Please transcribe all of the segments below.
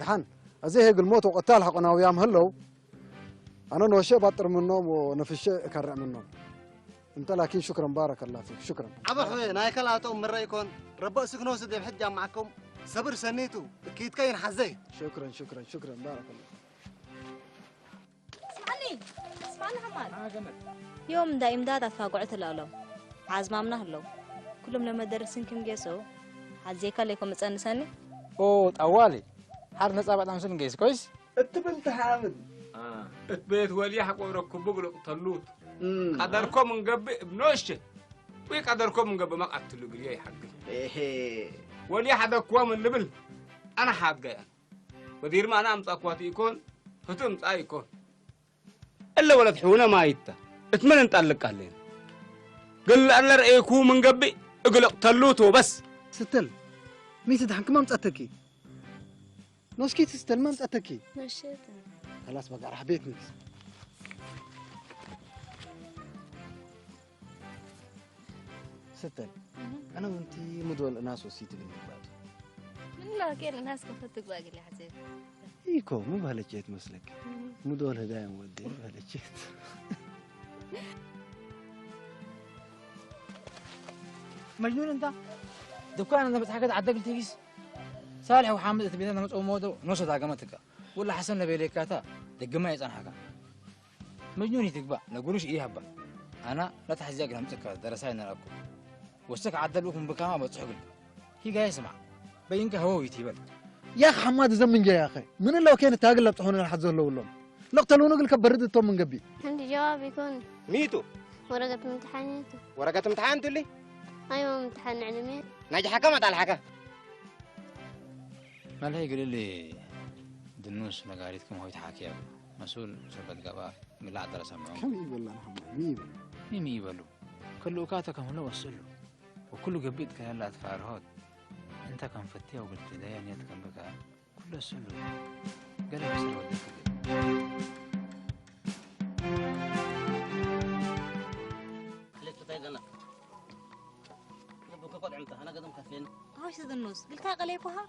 دحان أزيه هيك الموت وقتال حقنا ويام هلو أنا نوشي بطر من النوم ونفشي أكرع من النوم أنت لكن شكرا بارك الله فيك شكرا عبر خوي نايك لا توم مرة يكون ربع سكنوا سدي بحجة معكم صبر سنيتو أكيد كاين حزي شكرا شكرا شكرا بارك الله اسمعني حماد يوم دا إمداد أتفاقعت الألو عازمامنا هلو كلهم لما درسين كم جيسو عزيكا ليكم تسأنساني أوه طوالي حار نصابات عمسون جيس كويس اتبنت حامد اتبيت ولي حق وركب بقول طلوت قدركم نقب بنوشه وي قدركم نقب ما قتلوا قليا حقي ايه ولي حدا كوام النبل انا حقي ودير ما انا امطاكوات يكون فتمط يكون الا ولد حونا ما يتا اتمن نطلق علينا قال انا رايكم من قبي اقلق طلوته بس ستل ميت دحن كمان مصاتكي نوسكي تستل ما مصاتكي مشيت خلاص بقى راح بيتني ستل انا وانتي مدول ناس وسيتي بني بعد من لا كير الناس كفتك باقي لي حسيت ايكو مو بهالجيت مسلك مدول هدايا مودي بهالجيت مجنون انت دكان انا بس حاجه عدل تيجيس صالح وحامد تبينا نصوم مودو نص داقمتك ولا حسن نبيليكاتا دقما يصن حاجه مجنون يتقبع نقولوش ايه هبا انا لا تحزيق لهم تك درساينا لكم وسك عدلوكم بكما بتصحقل هي جاي يسمع بينك هو يتيبل يا اخي حماد زمن جاي يا اخي من اللي كان تاقلب طحون الحد زول لهم لقتلوا نقل كبرد التوم من قبي عندي جواب يكون ميتو ورقة امتحانيته ورقة امتحان تقول لي أيوة امتحان علمي ناجحة كم على الحكا ما له يقول لي دنوس نقاريتكم هو يتحاكي ابو مسؤول سبت قبا من لا درس معهم كم يقول لنا حماد مين يبلو كل وكاتكم هنا وصلوا وكل قبيت كان لا تفارهات انت كان فتيه وقلت ده يعني كان بقى كل سلو قال بس ودك خليك تطيقنا نبوك قد عمتها انا قدم كفين هاش النص قلت قليبها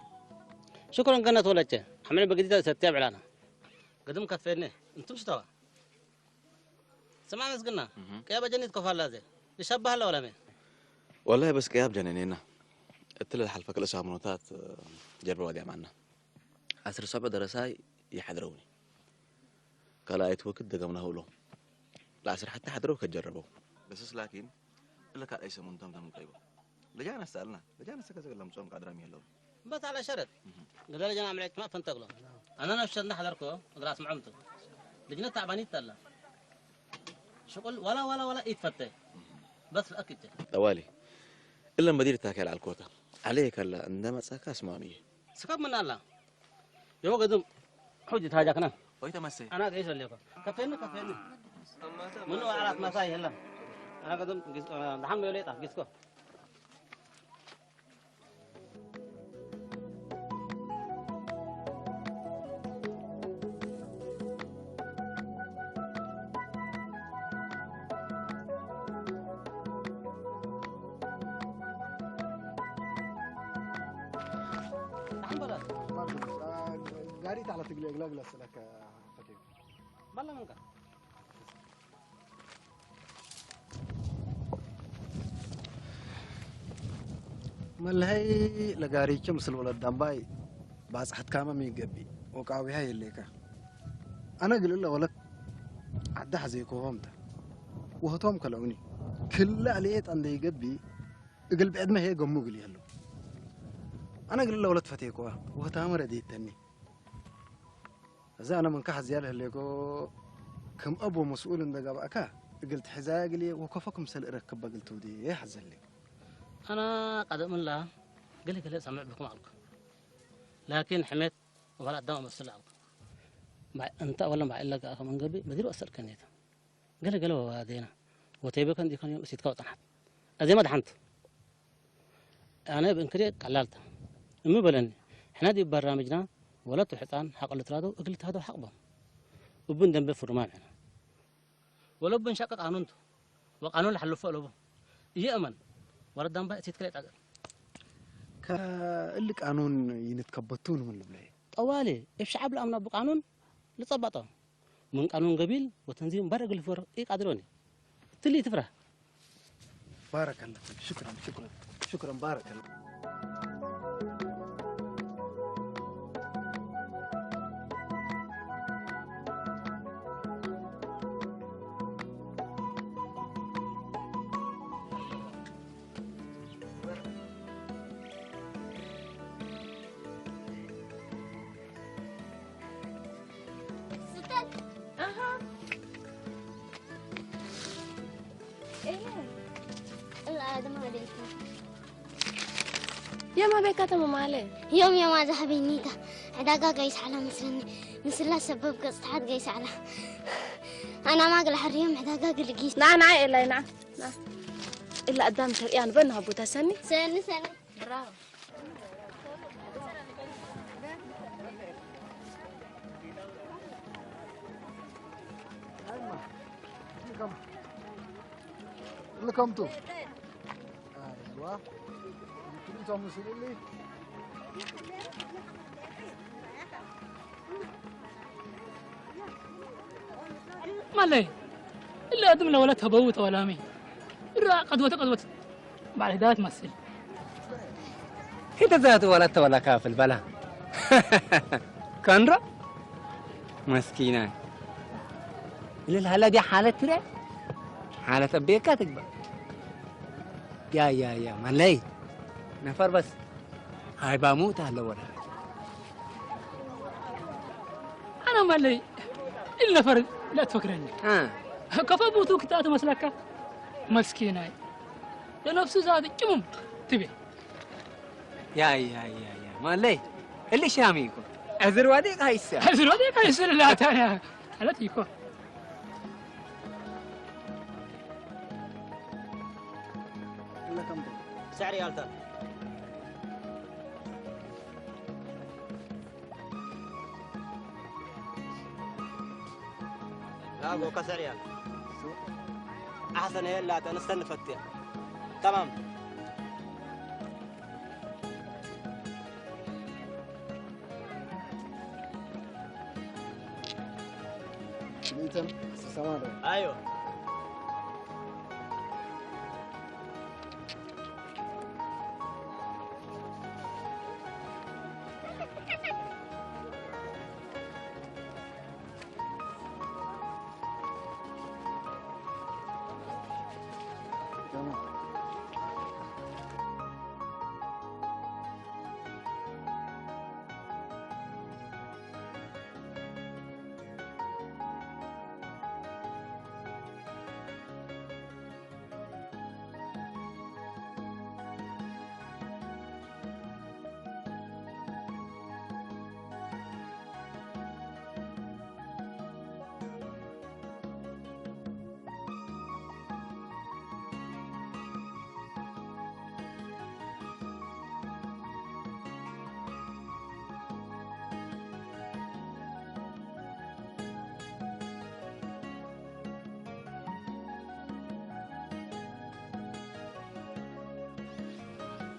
شكرا قنات ولدت حمل بقديده ستتابع لنا قدم كفيني انتم شتوا سمعنا قلنا كيف جنيت كفاله زي يشبه له ولا مين والله بس كياب جنينينا التل الحلفة كل أسامة منوتات جربوا ودي معنا عصر صعب درساي يحضروني قال آيت وقت دقمنا هولو العصر حتى حضروا كجربوا بس لكن إلا كان أيسا منتم تم قيبه لجانا سألنا لجانا سكزك لما صوم قادر ميلو بس على شرط قال لي جانا عملت ما فنتقلوا انا نفسي حضركم دراسه معمته لجنه تعبانين تلا شغل ولا يتفتح بس اكيد دوالي إلا مدير تاكل على الكوتا عليك هلا عندما سكاس مامي سكاب من الله يوم قدم حجة هاجك أنا ويتا مسي أنا قيس اللي يقول كفيني منو على مساي هلا أنا قدم دحم يوليتا قيسكو قاريت على تقليق لا لك فكيف بالله منك ملهي لقاري كم سلولة دامباي باس حد كاما ميقبي وقاوي هاي الليكا أنا قل له ولد عدها زي كوهمته وهتوم كلاوني كل عليت عندي يقبي قل بعد ما هي قمو قلي هلو أنا قل له ولد فتيكوا وهتامر دي تاني إذا أنا من كحز ياله الليكو كم أبو مسؤول إن دقا بأكا قلت حزاق لي وكفكم سل ركب قلت ودي إيه حزل لي أنا قدم الله قال لي سمع بكم عقل لكن حميت ولا الدم بس العقل مع أنت ولا مع إلا كأخ من قبل بديروا أثر كنيته قالوا هذينا وتيبك عندي كان يوم سيتكوت تحت أزي ما دحنت أنا بنكري قلالته أمي بلني إحنا دي برنامجنا ولا تحطان حق اللي ترادو قلت هذا حق بهم وبن دم بفرمان هنا ولو بنشقق قانونته وقانون الحلو فوق له يأمن ورد دم بقى تتكلم كا اللي قانون ينتكبتون من البلاي طوالي افشعب الامن بقانون لصبطه من قانون قبيل وتنظيم برق الفور ايه قادروني تلي تفرح بارك الله فيك شكرا بارك الله. يا ما بيكاتا مالي يوم يا ما ذهبي نيتا عداقا قيس على مثل سبب قصتحات قيس على انا ما اقل حريم عداقا قل قيس نعم نعم الا قدام شرقيان بنها بوتا سني برافو لكم تو ايوه انتم مسؤولين لي مالي إلا أدم ولا تبوت ولا مين قدوة بعد هداية تمثل انت ذات ولا كافل بلا كنرا مسكينة الهلا دي حالة ترى حالة أبيكا تكبر يا مالي نفر بس هاي بموت هلا ولا أنا مالي إلا فرد لا تفكرني كفى بوتوك تاتو مسلكة مسكينة لنفسه زاد جمم تبي يا مالي اللي شاميكم أزر وديك هايسر لا تاني هلا تيكو لكم تو سعري ألتر لا أبو كسريال أحسن هي لا تنستنى فتيا تمام ميتم سمارة أيوه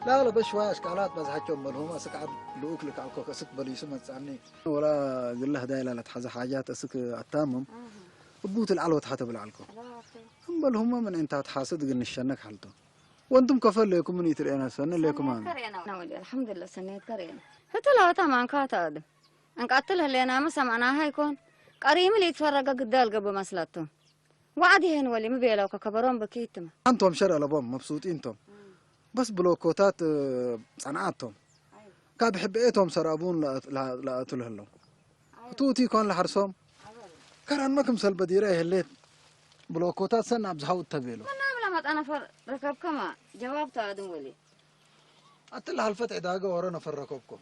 لا بس شوية اشكالات بزحكم ملهم اسك عد لوك لك على اسك بليسو ما تسعني ولا قل له دايلا لا تحز حاجات اسك التامم بوت العلوة حتى بالعلكم هم بالهم من انت تحاسد قلنا الشنك حالته وانتم كفل لكم من يترينا سنه لكم انا ولي الحمد لله سنيت كرينا حتى لو تمام كاتاد ان قتلها اللي انا ما سمعناها يكون قريم اللي يتفرق قدال قبل مسلته وعدي هن ولي مبيلو ككبرون بكيتم انتم شرع لبهم مبسوطين انتم بس بلوكوتات صنعتهم كاب حبيتهم سرابون لا اتله له توتي كون لحرسهم كران مكم سلبديره هليت بلوكوتات سنة بزحوت تبيلو انا ما انا ركب كما جواب تادم ولي اتله الفتح داقه ورا نفر ركبكم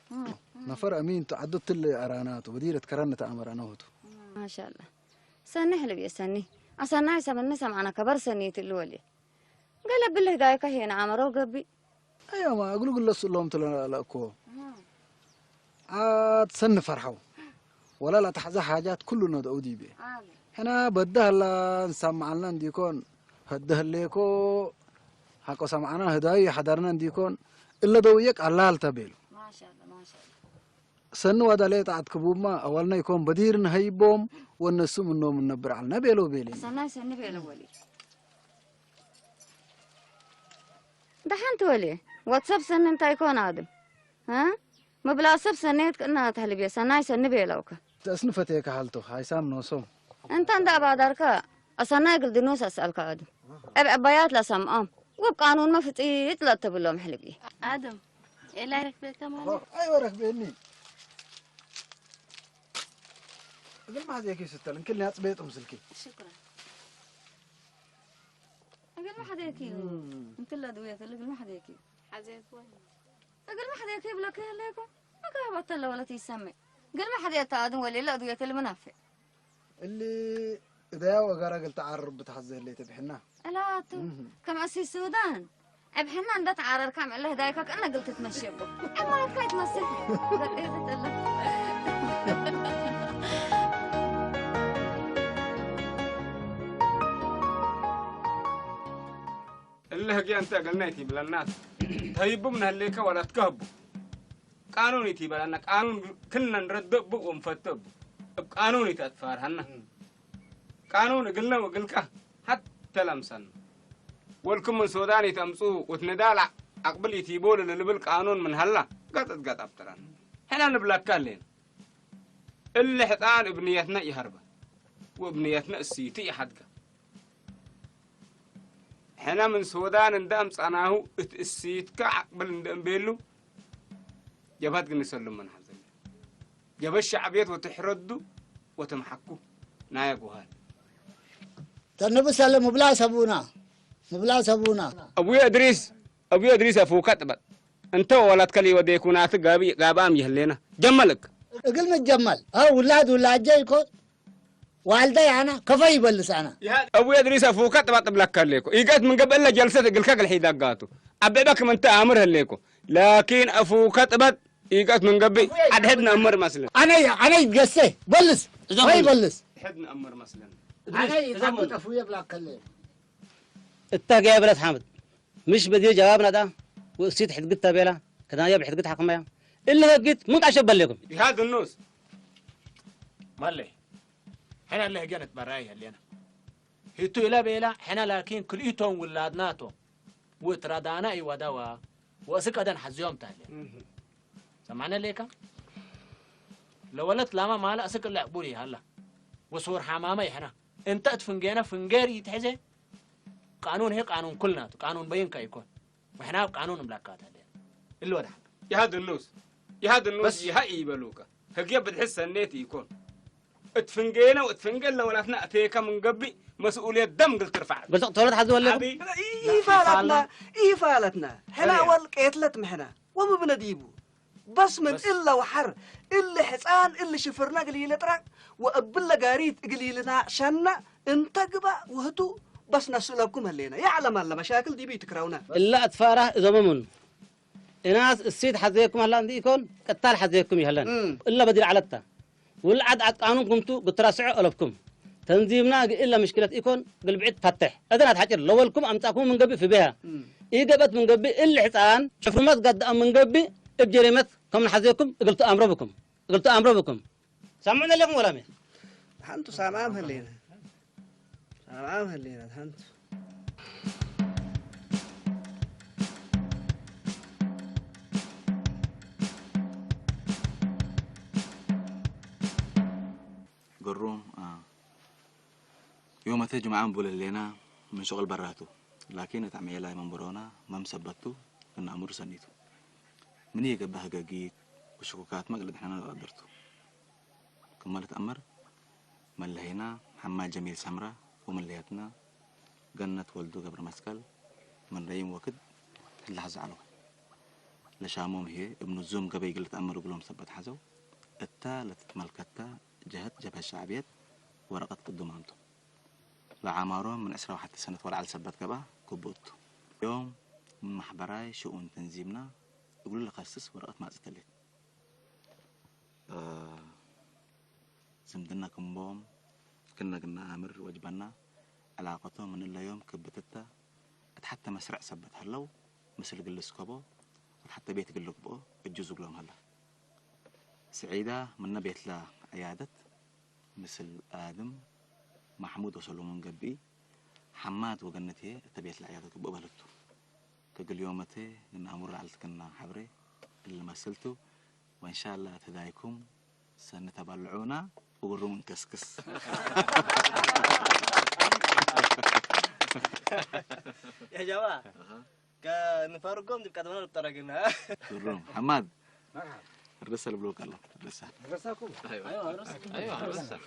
نفر امين تعدت لي اراناته بديره كرنه امرانوته ما شاء الله سنه حلو يا سني اصلا ناس من نسمع انا كبر سنيت الولي قال بالله دايك هنا عمرو قبي ايوه ما اقول له سلام تلاكو عاد سن فرحوا ولا لا تحزى حاجات كلنا دودي به هنا بده لا نسمعنا نديكون هده ليكو حقو سمعنا هداي حضرنا نديكون الا دويك علال تبيل ما شاء الله ما شاء الله سنو هذا ليه تعد كبوما أولنا يكون بديرنا هيبوم والنسوم النوم النبر على نبيلو بيلي سناي سني بيلو ولي دحنت ولي واتساب سن انت يكون آدم ها مبلا سب سنيت كنا تهلبي سناي سني بيلوك تسنفت هيك حالته هاي سام نوسوم انت عند أبادرك أصناي قل دنوس أسألك آدم أبيات لسمام وبقانون ما فتيت لا تبلهم حلبي آدم إيه لا ركبت كمان أيوة ركبيني قل ما حد يكي ستلن كلني أتصبيت أمسلكي شكرا قل ما حد يكي انت لا دويت قل ما حد يكي حزيت وين قل ما حد يكي بلا كي ليكم ما كان ولا تيسمي قل ما حد يتعادن ولا لا دويت المنافع اللي إذا وقرا قلت عرب بتحزي اللي تبحنا لا تو كم عسي السودان أبحنا عند تعارر كم الله دايك أنا قلت تمشي بو ما كنت تمشي قلت إيه تلا اللي هجي أنت قلنايتي بلا الناس طيبوا من هالليك ولا تكهبوا قانوني تي بلا إنك قانون كنا نرد بق ونفتب قانوني تتفار هنا قانون قلنا وقلك حتى لمسن ولكم من سوداني تمسو وتندالع أقبل يتيبول اللي بالقانون من هلا قطت أبتران هنا نبلاك كالين اللي حطان ابنيتنا يهرب وابنيتنا السيتي حدك حنا من سودان ندم صناهو السيت كعقبل ندم بيلو جبهت نسلم من حزن جب الشعبيات وتحردوا وتمحكوا نايقوا هاي تنبي سلم مبلا سبونا أبوي أدريس أفوك كتبت أنت ولد كلي وديكونات قابام يهلينا جملك قل متجمل ولاد جايكو والدي أنا كفاي بلس أنا أبوي أدريس أفوك كتبت بلاك كليكو إيجات من قبل لا جلسة قل كقل حيدقاتو أبيبك من تأمرها ليكو لكن أفوك كتبت إيجات من قبل عد حدنا أمر مثلا أنا يتقسي بلس كفاي بلس حدنا أمر مثلا أنا يتقسي أفويا بلاك كليكو التاقية بلد حامد مش بدي جوابنا ده وسيت حد قلتها بيلا كذا يا بحد قلت حكم يا إلا قلت من عشان بلغم هذا النوس مالي حنا اللي جنت برايها اللي أنا هيتو إلا بيلا حنا لكن كل إيتهم ولادناتهم وترادانا أي ودوا وأسكدن حزيوم تالي سمعنا ليك لو ولت لاما مالا أسك اللي عبولي هلا وصور حمامي حنا انت تفنجينا فنجاري يتحزي قانون هي قانون كلنا قانون بينك يكون وإحنا قانون ملاكات عليه اللي وضح يا هذا النوس يا هاي بلوكا هجيا بتحس النيت يكون اتفنجينا واتفنجل ولا احنا اتيكا من قبي مسؤولية دم قلت ترفع بس طولت حد ولا إيه فالتنا حنا أول قتلت محنا وما بنديبو بس من إلا وحر إلا حسان إلا شفرنا قليل ترى وأبلا قاريت قليلنا شنا انتقبا وهتو بس نسلكم هلينا يعلم الله مشاكل دي بيتكرونا إلا أتفاره إذا ممن الناس السيد حزيكم هلا عندي يكون قتال حزيكم يهلن إلا بديل على التا ولا عد قانونكم تو بتراسعوا قلبكم تنظيمنا إلا مشكلة يكون قلب فتح أذن هتحجر لولكم أمتاكم من قبل في بها إيجابت من قبل إلا حسان شوفوا ما قد من قبل بجريمة كم حزيكم قلت أمر بكم سمعنا لكم ولا مين هانتو سامعهم هلينا هانتو قروم يوم تيجي معاهم بقول لنا من شغل براتو لكن تعمي لا من برونا ما مثبتو ان امر سنيتو من يجبها جاجيت وشكوكات ما قلت احنا قدرتو كملت امر من لهنا محمد جميل سمرة ومن ليتنا جنة ولدو قبر مسكل من ريم وكد اللي حزعلو لشاموم هي ابن الزوم قبل قلت امر وقولهم ثبت حزو التا لتتملكتا جهة جبهة الشعبيات ورقة قدوم عمتو لعمارهم من 10 حتى سنة ولا على سبت قبا كبوتو يوم من محبراي شؤون تنظيمنا يقولوا لي خصص ورقة ما استلت زمدنا كمبوم كنا قلنا امر وجبنا علاقتهم من اليوم كبتتا حتى مسرع سبت هلو مثل قلس كبو حتى بيت قلك بو الجزء لهم هلا سعيدة من بيت لا عيادة مثل آدم محمود وسلومون قبي حماد وجنتي تبيت العيادة وبقبلته كقول يومتي إن أمر على كنا حبري اللي مثلته وإن شاء الله تدايكم سنتبلعونا وقرون كسكس يا جماعة كان فارقهم دي كاتبنا الطرقنا قرون حماد الرسالة بلوك الله الرسالة رساكم أيوة الرسالة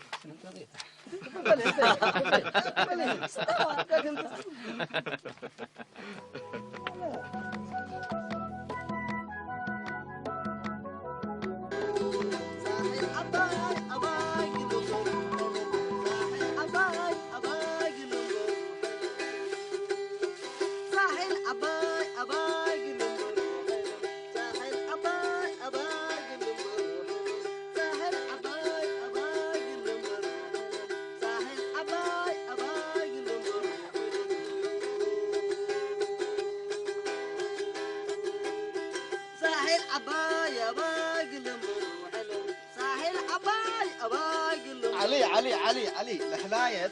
علي الحلاية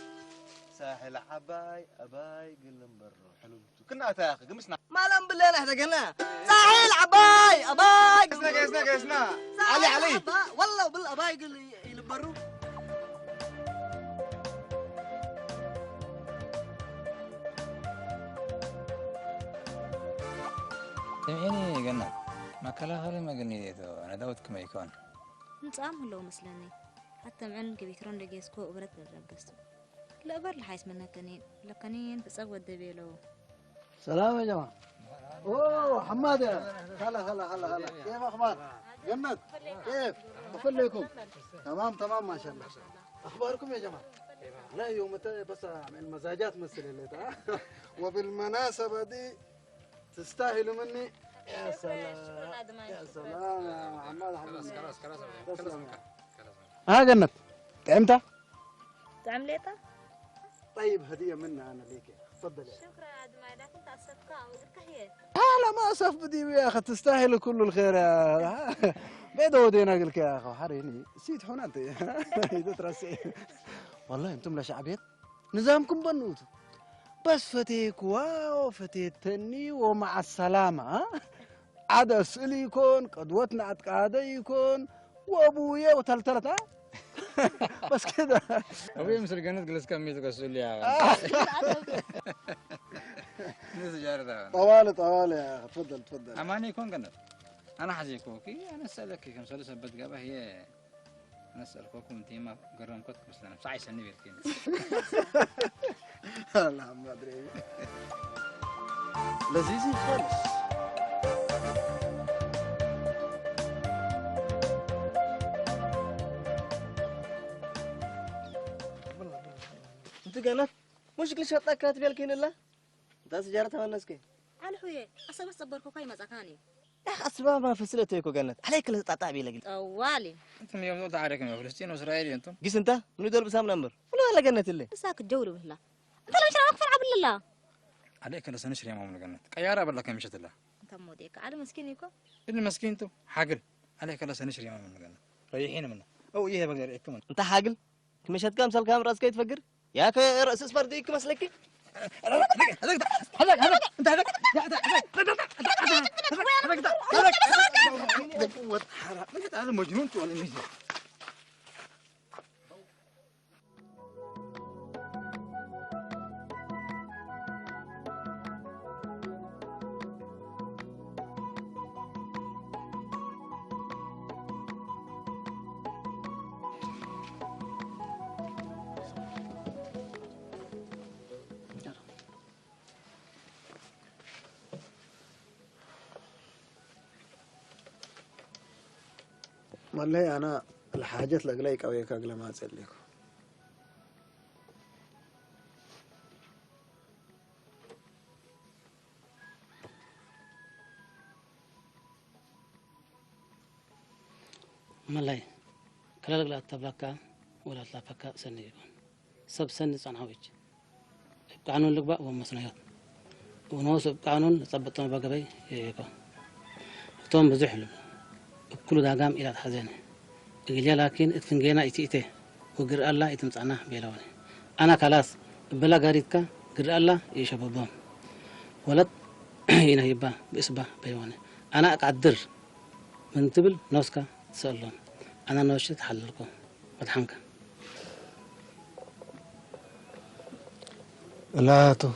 ساحل عباي أباي قلمبر حلو كنا تاخذ قمسنا ما لم بالله احنا قلنا ساحل عباي أباي قسنا علي والله بالأباي قلمبر سمعيني قلنا ما كلا هولي ما قلني ديتو أنا داودك ما يكون نصام هلو مسلني حتى معن كبيترون لجيسكو وبرد الرقص لا بر الحيس من كنين لكنين بسقوى الدبيلو سلام يا جماعة. اوه حماد هلا كيف اخبار؟ جنت كيف؟ افليكم تمام ما شاء الله. اخباركم يا جماعة؟ لا يوم بس المزاجات مثل اللي وبالمناسبة دي تستاهلوا مني. يا سلام يا حماد خلاص ها جنت امتى؟ تعمليتها؟ طيب هدية منا انا ليك تفضلي. شكرا يا دماء لكن انت اصفكها وذكهيه لا ما اصف بدي يا اخي تستاهل كل الخير يا بيد ودينا لك يا اخي حريني نسيت حنا انت ترسي والله انتم لا شعبيت نظامكم بنوت بس فتيك واو فتيت تني ومع السلامة ها عدس اللي يكون قدوتنا عتقاده يكون وابويا وتلتلت ها بس كده أبوي مثل قناة جلس كم ميتك السؤال يا طوالي يا تفضل أماني يكون قناة أنا حزيكوكي أنا أسألك كم سؤال سبت قبه هي أنا أسألكوكم أنتي ما قررم كتك بس أنا بسعي سني بيتكين لا ما أدري لذيذ خالص. انت قالت مش كل شطة كاتب يالكين الله انت سجارتها والناس كي على حويه أصلا صبركوا كاي مزاكاني يا اخي اسباب ما فسرته يكو قالت عليك اللي تقطع بي لقيت طوالي أنتم اليوم دول تعاركم يا فلسطين وإسرائيل أنتم قيس انت من يدور بسام نمبر ولا قالت اللي بساك الجولة بهلا انت لا شرعك فرع بالله عليك أنا سنشري يا ماما قناة كيارة بالله كم مشت الله انت موديك على مسكين يكو اللي مسكين تو حاقل عليك الله سنشري يا ماما قناة ريحينا منه أو إيه بقدر كمان انت حاقل مش هتكام سال كام راسك يتفكر ياك راس اصفر ديك مسلكي هذا مجنون ولا مجنون والله أنا الحاجات لقليك أو يكاك لما أسألكم ملاي كلا لا تبكى ولا تلافكا سنيكون سب سن صنعويج قانون لقبا ومسنيات ونوسب قانون ثبتنا بقبي يكو توم بزحلو كل داقام إلى حزينة قليا لكن اتفنجينا إتيته وقر الله يتمسعنا بيلوني أنا خلاص بلا قريتك قر الله يشبابهم ولد هنا يبا بإسبا بيواني أنا أقدر من تبل نوسكا تسألون أنا نوشت حللكم وتحنك لا تو